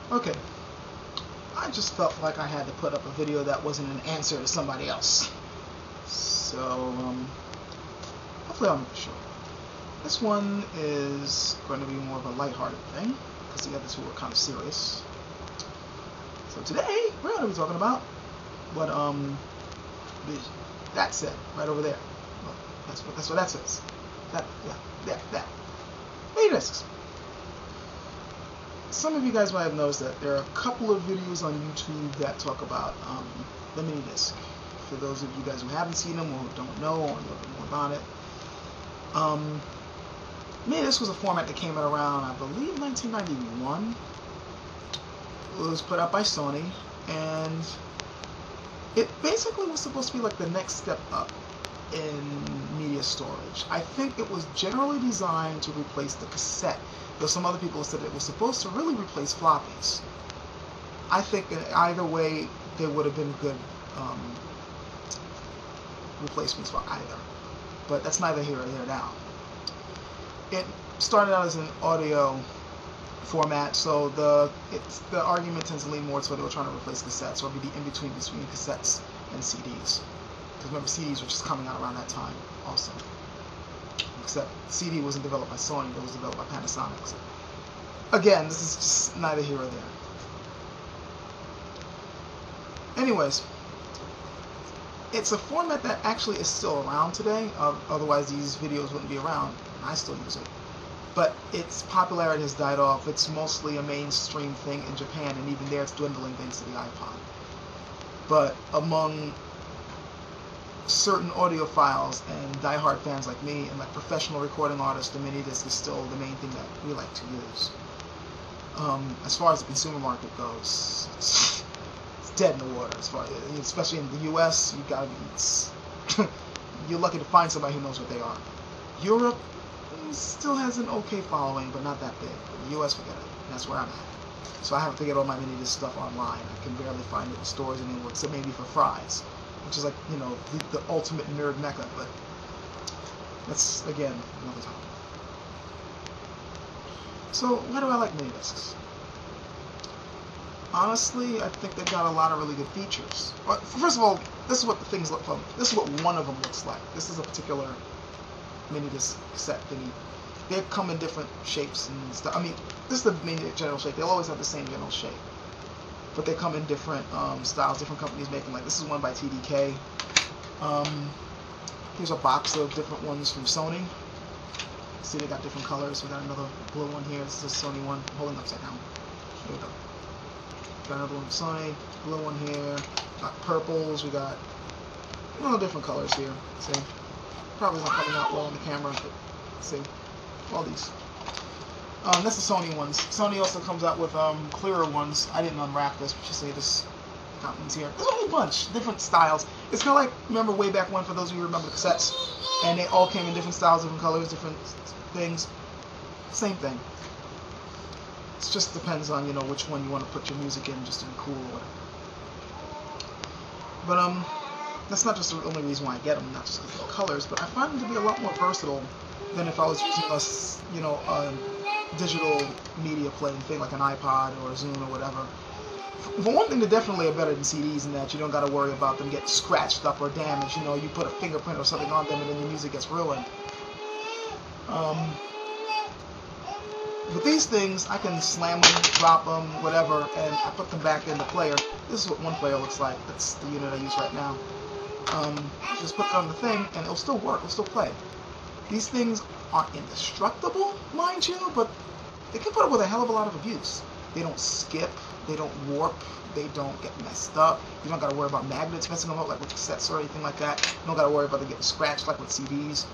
Okay, I just felt like I had to put up a video that wasn't an answer to somebody else. So, hopefully I'll make it short. This one is going to be more of a lighthearted thing, because the other two are kind of serious. So today, we're going to be talking about what, that said, right over there. Well, that's what that says. That. Minidiscs. Some of you guys might have noticed that there are a couple of videos on YouTube that talk about the Minidisc. For those of you guys who haven't seen them or who don't know or know a little bit more about it, Minidisc was a format that came out around, I believe, 1991. It was put out by Sony, and it basically was supposed to be like the next step up in media storage. I think it was generally designed to replace the cassette, though some other people said it was supposed to really replace floppies. I think in either way, there would have been good replacements for either. But that's neither here or there now. It started out as an audio format, so the argument tends to lean more to where they were trying to replace cassettes, or be the in-between between cassettes and CDs. Because remember, CDs were just coming out around that time also. Except CD wasn't developed by Sony, it was developed by Panasonic. So, again, this is just neither here or there. Anyways, it's a format that actually is still around today, otherwise these videos wouldn't be around. I still use it. But its popularity has died off. It's mostly a mainstream thing in Japan, and even there it's dwindling thanks to the iPod. But among certain audiophiles and diehard fans like me, and like professional recording artists, the Minidisc is still the main thing that we like to use. As far as the consumer market goes, it's dead in the water. As far, especially in the U.S., you gotta be. You're lucky to find somebody who knows what they are. Europe still has an okay following, but not that big. But the U.S., forget it. And that's where I'm at. So I have to get all my Minidisc stuff online. I can barely find it in stores anymore, except maybe for Fry's, which is like, you know, the ultimate nerd mecca, but that's, again, another topic. So, why do I like Minidiscs? Honestly, I think they've got a lot of really good features. Well, first of all, this is what the things look like. This is what one of them looks like. This is a particular Minidisc cassette thingy. They come in different shapes and stuff. I mean, this is the main general shape. They'll always have the same general shape, but they come in different styles. Different companies making. Like this is one by TDK. Here's a box of different ones from Sony. See, they got different colors. We got another blue one here. This is a Sony one. I'm holding upside down. Here we go. Got another one from Sony. Blue one here. Got purples. We got different colors here. See, probably not coming out well on the camera, but see, all these. That's the Sony ones. Sony also comes out with clearer ones. I didn't unwrap this, but you see this contents here. There's a whole bunch, different styles. It's kind of like, remember way back when, for those of you who remember the cassettes, and they all came in different styles, different colors, different things. Same thing. It just depends on, which one you want to put your music in, just to be cool or whatever. But that's not just the only reason why I get them, not just because of the colors, but I find them to be a lot more versatile than if I was using a digital media playing thing like an iPod or a Zune or whatever. For one thing, they're definitely better than CDs in that you don't got to worry about them getting scratched up or damaged. You put a fingerprint or something on them and then your music gets ruined. With these things, I can slam them, drop them, whatever, and I put them back in the player. This is what one player looks like. That's the unit I use right now. Just put it on the thing, and it'll still work. It'll still play. These things aren't indestructible, mind you, but they can put up with a hell of a lot of abuse. They don't skip. They don't warp. They don't get messed up. You don't got to worry about magnets messing them up like with cassettes or anything like that. You don't got to worry about them getting scratched like with CDs.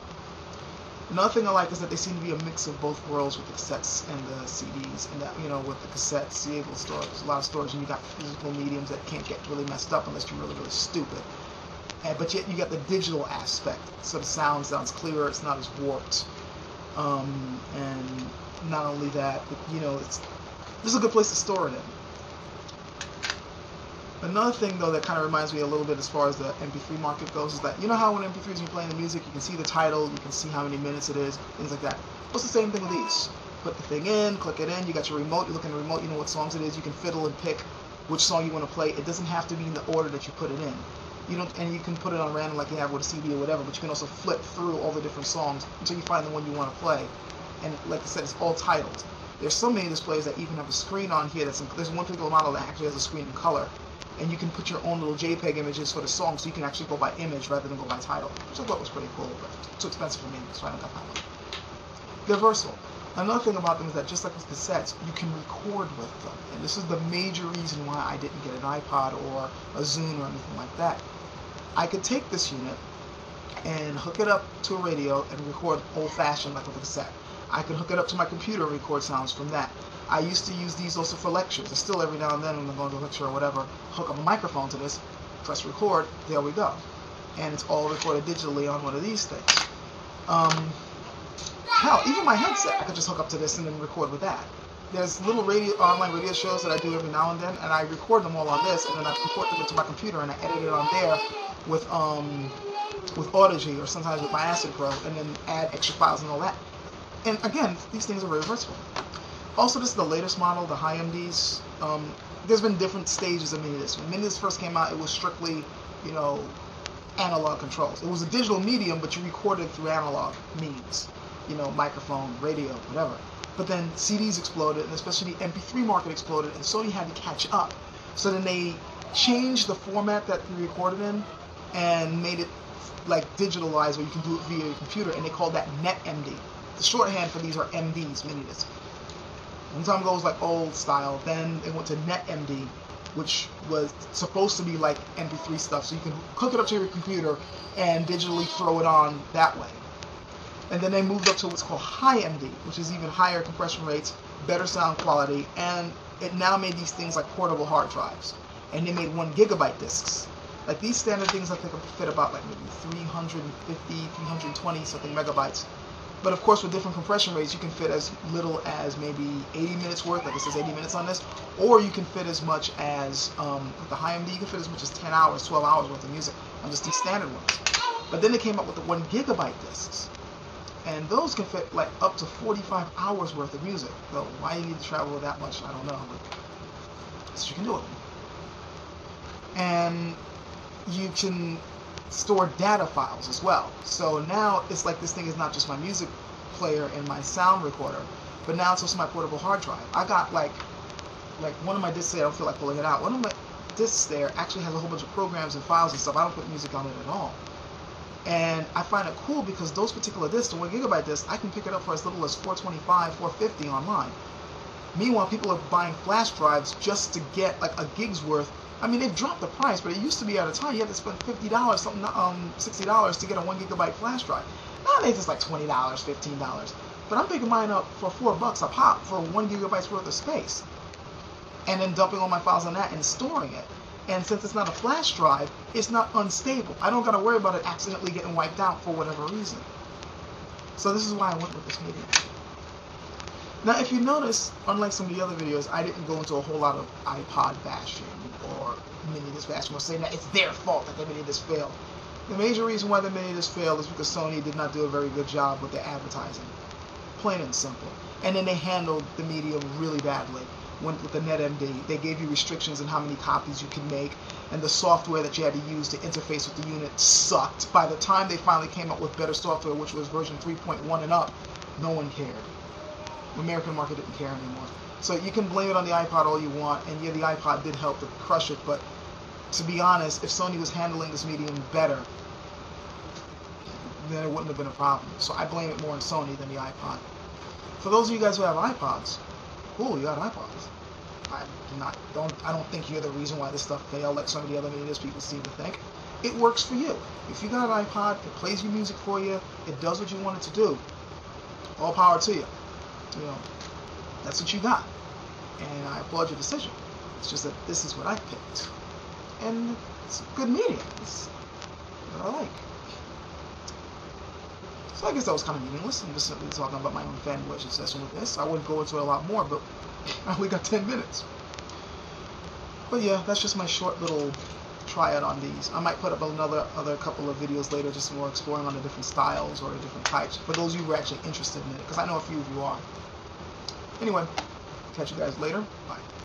Another thing I like is that they seem to be a mix of both worlds with the cassettes and the CDs. And that, with the cassettes, you're able to store a lot of storage, and you got physical mediums that can't get really messed up unless you're really, really stupid. But yet you got the digital aspect, so the sound sounds clearer, it's not as warped. And not only that, but, this is a good place to store it in. Another thing, though, that kind of reminds me a little bit as far as the MP3 market goes is that, how when MP3s, when you're playing the music, you can see the title, you can see how many minutes it is, things like that. Well, it's the same thing with these. put the thing in, click it in, you got your remote, you look in the remote, you know what songs it is, you can fiddle and pick which song you want to play. It doesn't have to be in the order that you put it in. You don't, and you can put it on random like you have with a CD or whatever, but you can also flip through all the different songs until you find the one you want to play. And like I said, it's all titled. There's so many displays that even have a screen on here. There's one particular model that actually has a screen in color, and you can put your own little JPEG images for the song, so you can actually go by image rather than go by title, which I thought was pretty cool, but too expensive for me, so I don't got that one. They're versatile. Another thing about them is that just like with cassettes, you can record with them, and this is the major reason why I didn't get an iPod or a Zune or anything like that. I could take this unit and hook it up to a radio and record old-fashioned like with a cassette. I could hook it up to my computer and record sounds from that. I used to use these also for lectures. I still every now and then when I'm going to a lecture or whatever, hook up a microphone to this, press record, there we go. And it's all recorded digitally on one of these things. Hell, even my headset, I could just hook up to this and then record with that. There's little online radio shows that I do every now and then, and I record them all on this, and then I import them into my computer and I edit it on there with Audigy or sometimes with my Acid Pro, and then add extra files and all that. And again, these things are very versatile. Also, this is the latest model, the high MDs. There's been different stages of Minidisc. When Minidisc first came out, it was strictly, you know, analog controls. It was a digital medium, but you recorded through analog means, you know, microphone, radio, whatever. But then CDs exploded, and especially the MP3 market exploded, and Sony had to catch up. So then they changed the format that you recorded in and made it like digitalized where you can do it via your computer, and they called that NetMD. The shorthand for these are MDs, Minidisc. One time ago it was like old style, then it went to NetMD, which was supposed to be like MP3 stuff, so you can hook it up to your computer and digitally throw it on that way. And then they moved up to what's called High MD, which is even higher compression rates, better sound quality, and it now made these things like portable hard drives. And they made 1 GB discs. Like these standard things, I think fit about like maybe 350, 320 something megabytes. But of course, with different compression rates, you can fit as little as maybe 80 minutes worth, like it says 80 minutes on this, or you can fit as much as, with the high MD, you can fit as much as 10 hours, 12 hours worth of music on just these standard ones. But then they came up with the 1 GB discs, and those can fit like up to 45 hours worth of music. Though why you need to travel that much, I don't know, but so you can do it. And you can store data files as well. So now it's like this thing is not just my music player and my sound recorder, but now it's also my portable hard drive. I got like one of my discs there, I don't feel like pulling it out. One of my discs there actually has a whole bunch of programs and files and stuff. I don't put music on it at all. And I find it cool because those particular discs, the 1 GB disc, I can pick it up for as little as $425, $450 online. Meanwhile, people are buying flash drives just to get like a gig's worth. I mean, they've dropped the price, but it used to be at a time you had to spend $50, something, $60 to get a 1 GB flash drive. Nowadays it's like $20, $15. But I'm picking mine up for $4 a pop for 1 GB worth of space, and then dumping all my files on that and storing it. And since it's not a flash drive, it's not unstable. I don't got to worry about it accidentally getting wiped out for whatever reason. So this is why I went with this medium. Now, if you notice, unlike some of the other videos, I didn't go into a whole lot of iPod bashing or Minidisc bashing or saying that it's their fault that the Minidisc failed. The major reason why the Minidisc failed is because Sony did not do a very good job with their advertising. Plain and simple. And then they handled the medium really badly. With the NetMD, they gave you restrictions on how many copies you can make, and the software that you had to use to interface with the unit sucked. By the time they finally came up with better software, which was version 3.1 and up, no one cared. The American market didn't care anymore. So you can blame it on the iPod all you want, and yeah, the iPod did help to crush it, but to be honest, if Sony was handling this medium better, then it wouldn't have been a problem. So I blame it more on Sony than the iPod. For those of you guys who have iPods, cool, you got iPods. I don't think you're the reason why this stuff failed like some of the other Minidisc people seem to think. It works for you. If you got an iPod, it plays your music for you, it does what you want it to do. All power to you. You know, that's what you got. And I applaud your decision. It's just that this is what I picked. And it's a good medium. It's what I like. So I guess that was kind of meaningless. I'm just simply talking about my own fanboy obsession with this. I wouldn't go into it a lot more, but I only got 10 minutes. But yeah, that's just my short little tryout on these. I might put up other couple of videos later, just more exploring on the different styles or the different types, for those of you who are actually interested in it, because I know a few of you are. Anyway, catch you guys later. Bye.